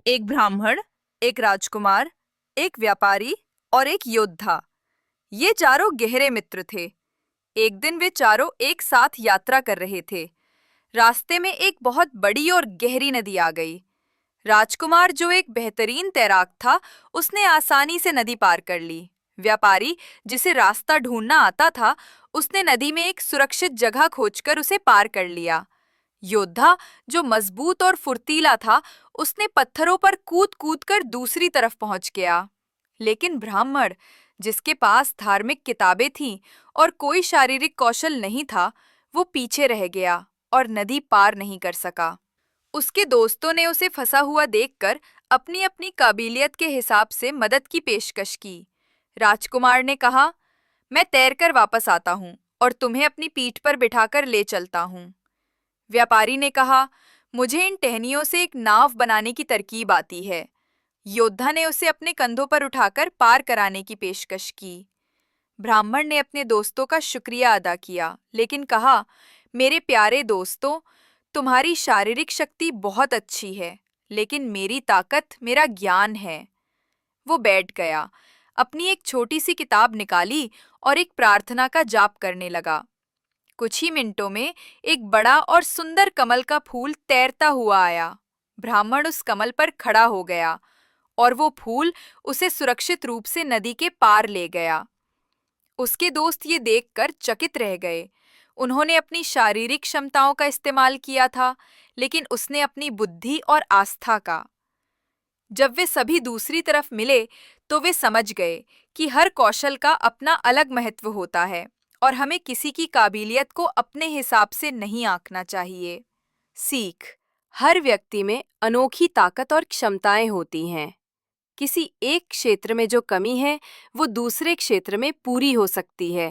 एक ब्राह्मण, एक राजकुमार, एक व्यापारी और एक योद्धा। ये चारों गहरे मित्र थे। एक दिन वे चारों एक साथ यात्रा कर रहे थे। रास्ते में एक बहुत बड़ी और गहरी नदी आ गई। राजकुमार, जो एक बेहतरीन तैराक था, उसने आसानी से नदी पार कर ली। व्यापारी, जिसे रास्ता ढूंढना आता था, उसने नदी में एक सुरक्षित जगह खोजकर उसे पार कर लिया। योद्धा, जो मजबूत और फुर्तीला था, उसने पत्थरों पर कूद कूद कर दूसरी तरफ पहुंच गया। लेकिन ब्राह्मण, जिसके पास धार्मिक किताबें थीं और कोई शारीरिक कौशल नहीं था, वो पीछे रह गया और नदी पार नहीं कर सका। उसके दोस्तों ने उसे फंसा हुआ देखकर अपनी अपनी काबिलियत के हिसाब से मदद की पेशकश की। राजकुमार ने कहा, मैं तैरकर वापस आता हूँ और तुम्हें अपनी पीठ पर बिठाकर ले चलता हूँ। व्यापारी ने कहा, मुझे इन टहनियों से एक नाव बनाने की तरकीब आती है। योद्धा ने उसे अपने कंधों पर उठाकर पार कराने की पेशकश की। ब्राह्मण ने अपने दोस्तों का शुक्रिया अदा किया, लेकिन कहा, मेरे प्यारे दोस्तों, तुम्हारी शारीरिक शक्ति बहुत अच्छी है, लेकिन मेरी ताकत मेरा ज्ञान है। वो बैठ गया, अपनी एक छोटी सी किताब निकाली और एक प्रार्थना का जाप करने लगा। कुछ ही मिनटों में एक बड़ा और सुंदर कमल का फूल तैरता हुआ आया। ब्राह्मण उस कमल पर खड़ा हो गया और वो फूल उसे सुरक्षित रूप से नदी के पार ले गया। उसके दोस्त ये देखकर चकित रह गए। उन्होंने अपनी शारीरिक क्षमताओं का इस्तेमाल किया था, लेकिन उसने अपनी बुद्धि और आस्था का। जब वे सभी दूसरी तरफ मिले, तो वे समझ गए कि हर कौशल का अपना अलग महत्व होता है और हमें किसी की काबिलियत को अपने हिसाब से नहीं आंकना चाहिए। सीख: हर व्यक्ति में अनोखी ताकत और क्षमताएं होती हैं। किसी एक क्षेत्र में जो कमी है, वो दूसरे क्षेत्र में पूरी हो सकती है।